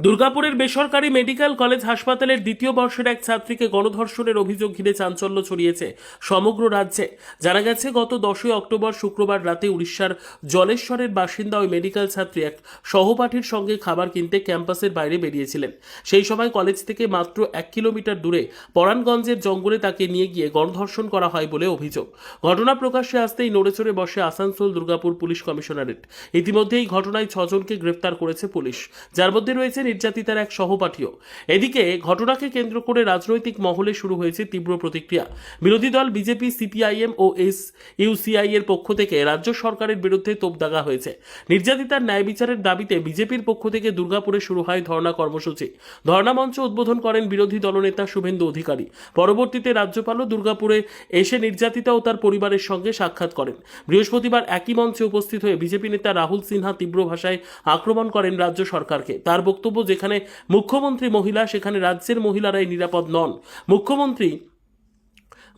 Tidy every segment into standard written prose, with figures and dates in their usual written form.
দুর্গাপুরের বেসরকারি medical college হাসপাতালের দ্বিতীয় বর্ষের এক ছাত্রীকে গণধর্ষণের অভিযোগ ঘিরে চাঞ্চল্য ছড়িয়েছে সমগ্র রাজ্যে। জানা গেছে, গত 10ই অক্টোবর শুক্রবার রাতে উড়িষ্যার জলেশ্বরের বাসিন্দা ওই মেডিকেল ছাত্রী এক সহপাঠীর সঙ্গে খাবার কিনতে ক্যাম্পাসের বাইরে বেরিয়েছিলেন। সেই সময় কলেজ থেকে মাত্র 1 কিলোমিটার দূরে পরাণগঞ্জের জঙ্গলে তাকে নিয়ে গিয়ে গণধর্ষণ করা হয় বলে অভিযোগ। ঘটনা প্রকাশ্যে আসতেই নড়েচড়ে বসে আসানসোল দুর্গাপুর পুলিশ কমিশনারেট। ইতিমধ্যে এই ঘটনায় 6 জনকে গ্রেফতার করেছে পুলিশ, যার মধ্যে রয়েছে নির্যাতিতার এক সহপাঠীও। এদিকে ঘটনাকে কেন্দ্র করে রাজনৈতিক মহলে শুরু হয়েছে তীব্র প্রতিক্রিয়া। বিরোধী দল বিজেপি, সিপিআইএম ও এসইউসিআই এর পক্ষ থেকে রাজ্য সরকারের বিরুদ্ধে তোপ দাগা হয়েছে। নির্যাতিতার ন্যায় বিচারের দাবিতে বিজেপির পক্ষ থেকে দুর্গাপুরে শুরু হয় ধর্ণা কর্মসূচি। ধর্ণা মঞ্চ উদ্বোধন করেন বিরোধী দলনেতা শুভেন্দু অধিকারী। পরবর্তীতে রাজ্যপালও দুর্গাপুরে এসে নির্যাতিতা ও তার পরিবারের সঙ্গে সাক্ষাৎ করেন। বৃহস্পতিবার একই মঞ্চে উপস্থিত হয়ে বিজেপি নেতা রাহুল সিনহা তীব্র ভাষায় আক্রমণ করেন রাজ্য সরকারকে। তার বক্তব্য, যেখানে মুখ্যমন্ত্রী মহিলা, সেখানে রাজ্যের মহিলারাই নিরাপদ নন। মুখ্যমন্ত্রী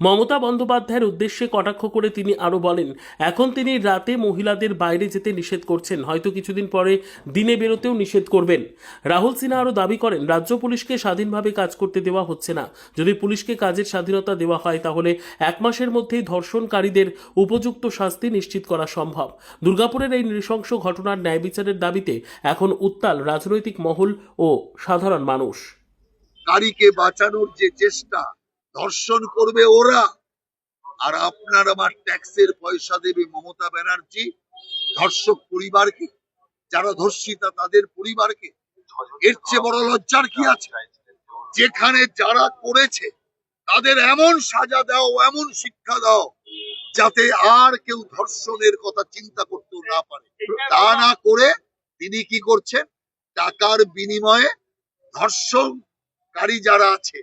মমতা বন্দ্যোপাধ্যায়ের উদ্দেশ্যে কটাক্ষ করে তিনি আরও বলেন, এখন তিনি রাতে মহিলাদের বাইরে যেতে নিষেধ করছেন, হয়তো কিছুদিন পরে দিনে বেরোতেও নিষেধ করবেন। রাহুল সিনহা আরও দাবি করেন, রাজ্য পুলিশকে স্বাধীনভাবে কাজ করতে দেওয়া হচ্ছে না। যদি পুলিশকে কাজের স্বাধীনতা দেওয়া হয়, তাহলে 1 মাসের মধ্যেই ধর্ষণকারীদের উপযুক্ত শাস্তি নিশ্চিত করা সম্ভব। দুর্গাপুরের এই নৃশংস ঘটনার ন্যায় বিচারের দাবিতে এখন উত্তাল রাজনৈতিক মহল ও সাধারণ মানুষ। নারীকে বাঁচানোর যে চেষ্টা, ধর্ষণ করবে ওরা, আর আপনার আমার ট্যাক্সের পয়সা দেবে মমতা ব্যানার্জি ধর্ষক পরিবারকে, যারা ধর্ষিতা তাদের পরিবারকে। এর চেয়ে বড় লজ্জার কি আছে? যেখানে যারা করেছে তাদের এমন সাজা দাও, এমন শিক্ষা দাও, যাতে আর কেউ ধর্ষণের কথা চিন্তা করতে না পারে। তা না করে তিনি কি করছেন? টাকার বিনিময়ে ধর্ষণকারী যারা আছে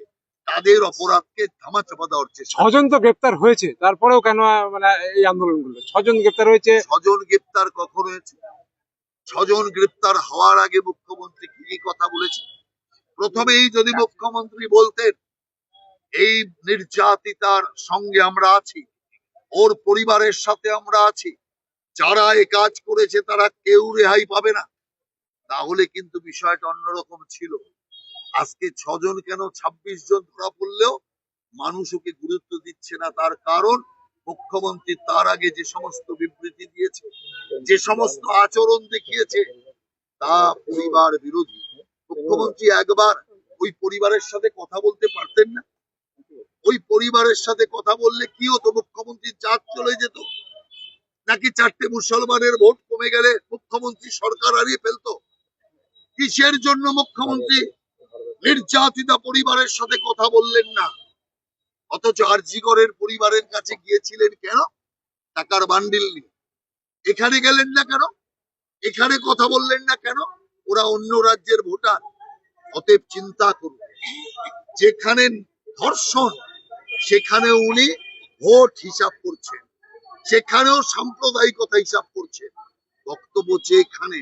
তাদের অপরাধকে ধামাচাপা দেওয়ার চেষ্টা। 6 জন তো গ্রেপ্তার হয়েছে, তারপরেও কেন মানে এই আন্দোলনগুলো? 6 জন গ্রেপ্তার হয়েছে। 6 জন গ্রেপ্তার কখন হয়েছে? 6 জন গ্রেপ্তার হওয়ার আগে মুখ্যমন্ত্রী কি কি কথা বলেছে? প্রথমেই যদি মুখ্যমন্ত্রী বলতেন, এই নির্যাতিতার সঙ্গে আমরা আছি, ওর পরিবারের সাথে আমরা আছি, যারা এ কাজ করেছে তারা কেউ রেহাই পাবে না, তাহলে কিন্তু বিষয়টা অন্যরকম ছিল। আজকে 6 জন কেন 26 জন ধরা পড়লেও মানুষ ওকে গুরুত্ব দিচ্ছে না। তার কারণ মুখ্যমন্ত্রী তার আগে যে সমস্ত বিবৃতি দিয়েছে, যে সমস্ত আচরণ দেখিয়েছে, তা পরিবার বিরোধী। মুখ্যমন্ত্রী একবার ওই পরিবারের সাথে কথা বলতে পারতেন না? ওই পরিবারের সাথে কথা বললে কি হতো? মুখ্যমন্ত্রীর জাত চলে যেত? নাকি 4টে মুসলমানের ভোট কমে গেলে মুখ্যমন্ত্রী সরকার হারিয়ে ফেলতো? কিসের জন্য মুখ্যমন্ত্রী নির্যাতিতা পরিবারের সাথে কথা বললেন না? অথচ আরজিকরের পরিবারের কাছে গিয়েছিলেন কেন? টাকার বান্ডিল নিয়ে। এখানে গেলেন না কেন? এখানে কথা বললেন না কেন? ওরা অন্য রাজ্যের ভোটার। অতএব চিন্তা করুন, যেখানে ধর্ষণ সেখানে উনি ভোট হিসাব করছেন, সেখানেও সাম্প্রদায়িকতা হিসাব করছেন। বক্তব্য যেখানে,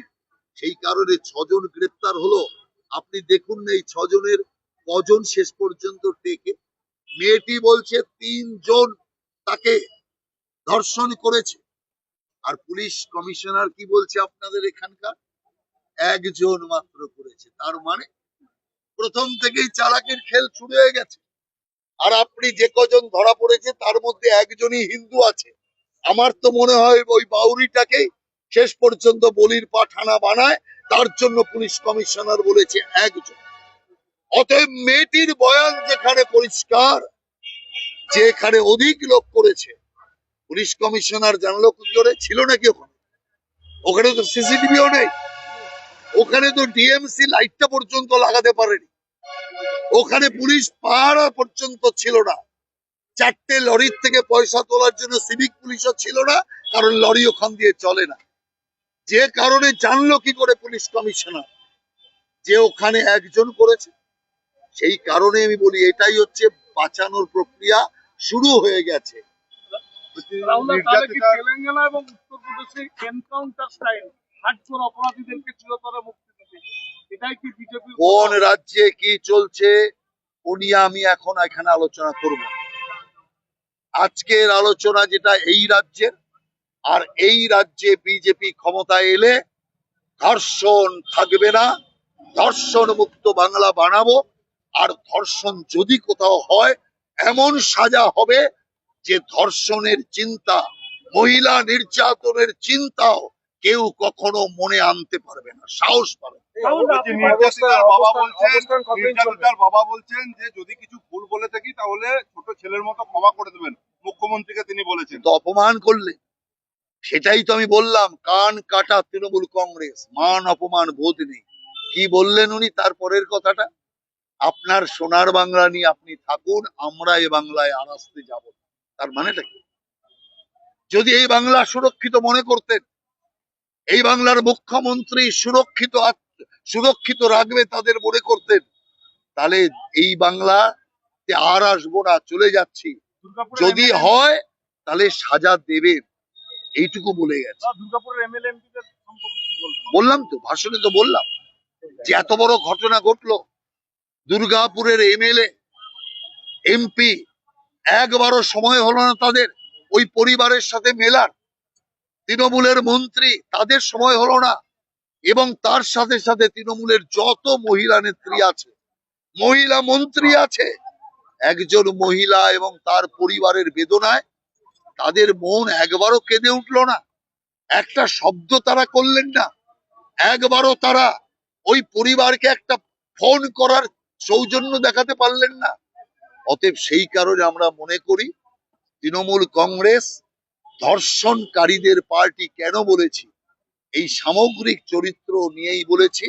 সেই কারণে 6 জন গ্রেপ্তার হলো। আপনি দেখুন না এই 6 জনের কজন শেষ পর্যন্ত টেকে। মেয়েটি বলছে 3 জন তাকে ধর্ষণ করেছে, আর পুলিশ কমিশনার কি বলছে আপনাদের এখানকার? 1 জন মাত্র করেছে। তার মানে প্রথম থেকেই চালাকের খেল শুরু হয়ে গেছে। আর আপনি যে কজন ধরা পড়েছে তার মধ্যে 1 জনই হিন্দু আছে। আমার তো মনে হয় ওই বাউরিটাকেই শেষ পর্যন্ত বলির পাঠানা বানায়, তার জন্য পুলিশ কমিশনার বলেছে 1 জন। অতএব মেয়েটির বয়ান যেখানে পরিষ্কার, যেখানে অধিক লোক করেছে, পুলিশ কমিশনার জানলো কি করে? ছিল নাকি ওখানে? ওখানে তো সিসিটিভিও নেই, ওখানে তো ডিএমসি লাইটটা পর্যন্ত লাগাতে পারেনি, ওখানে পুলিশ পাহারা পর্যন্ত ছিল না, 4টে লরির থেকে পয়সা তোলার জন্য সিভিক পুলিশও ছিল না, কারণ লরি ওখান দিয়ে চলে না। যে কারণে জানলো কি করে পুলিশ কমিশনার যে ওখানে 1 জন করেছে? সেই কারণে আমি বলি, এটাই হচ্ছে বাঁচানোর প্রক্রিয়া শুরু হয়ে গেছে। তেলেঙ্গানা এবং উত্তরপ্রদেশে এনকাউন্টার স্টাইল হার্ডকোর অপরাধীদেরকে চিরতরে মুক্তি দিতে, এটাই কি বিজেপি? কোন রাজ্যে কি চলছে ও নিয়ে আমি এখন এখানে আলোচনা করব। আজকের আলোচনা যেটা এই রাজ্যের, আর এই রাজ্যে বিজেপি ক্ষমতায় এলে ধর্ষণ থাকবে না, ধর্ষণ মুক্ত বাংলা বানাবো। আর ধর্ষণ যদি কোথাও হয়, এমন সাজা হবে যে ধর্ষণের চিন্তা, মহিলা নির্যাতনের চিন্তাও কেউ কখনো মনে আনতে পারবে না, সাহস পাবে না। নির্যাতিতার বাবা বলছেন, অবস্থান কতদিন চলবে? নির্যাতিতার বাবা বলছেন যে যদি কিছু ভুল বলে থাকি তাহলে ছোট ছেলের মতো ক্ষমা করে দেবেন, মুখ্যমন্ত্রীকে তিনি বলেছেন। তো অপমান করলে, সেটাই তো আমি বললাম, কান কাটা তৃণমূল কংগ্রেস, মান অপমান বোধ নেই। কি বললেন উনি তারপরের কথাটা? আপনার সোনার বাংলা নিয়ে আপনি থাকুন, আমরা এই বাংলায় আর আসতে যাব না। তার মানেটা কি? যদি এই বাংলা সুরক্ষিত মনে করতেন, এই বাংলার মুখ্যমন্ত্রী সুরক্ষিত রাখবে তাদের মনে করতেন, তাহলে এই বাংলাতে আর আসবো না, চলে যাচ্ছি। দুর্গাপুরের যদি MLA হয় তাহলে সাজা দেবেন, এইটুকু বলে গেছে। দুর্গাপুরের এমএলএ এমপিদের সম্পর্কে কি বলবেন? বললাম তো, ভাষণে তো বললাম যে এত বড় ঘটনা ঘটলো, দুর্গাপুরের এমএলএ এমপি একবারও সময় হলো না তাদের ওই পরিবারের সাথে মেলার। তৃণমূলের মন্ত্রী, তাদের সময় হলো না। এবং তার সাথে সাথে তৃণমূলের যত মহিলা নেত্রী আছে, মহিলা মন্ত্রী আছে, একজন মহিলা এবং তার পরিবারের বেদনায় তাদের মন একবারও কেঁদে উঠলো না, একটা শব্দ তারা করলেন না, একবারও তারা ওই পরিবারকে একটা ফোন করার সৌজন্য দেখাতে পারলেন না। অতএব সেই কারণে আমরা মনে করি তৃণমূল কংগ্রেস ধর্ষণকারীদের পার্টি কেন বলেছি, এই সামগ্রিক চরিত্র নিয়েই বলেছি।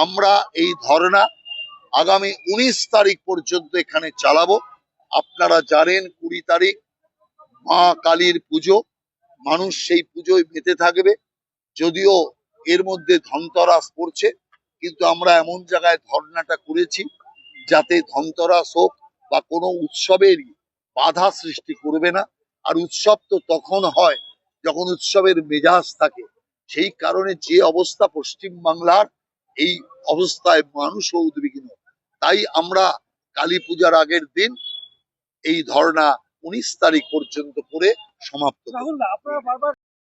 আমরা এই ধর্ণা আগামী 19 তারিখ পর্যন্ত এখানে চালাবো। আপনারা জানেন 20 তারিখ মা কালীর পুজো, মানুষ সেই পুজোয় মেতে থাকবে। যদিও এর মধ্যে ধনতেরাস পড়ছে, কিন্তু আমরা এমন জায়গায় ধর্ণাটা করেছি যাতে ধনতেরাস হোক বা কোনো উৎসবেরই বাধা সৃষ্টি করবে না। আর উৎসব তো তখন হয় যখন উৎসবের মেজাজ থাকে। সেই কারণে যে অবস্থা পশ্চিম বাংলার, এই অবস্থায় মানুষও উদ্বিগ্ন। তাই আমরা কালী পূজার আগের দিন এই ধর্ণা 19 তারিখ পর্যন্ত করে সমাপ্ত করব। রাহুল দা, আপনারা বারবার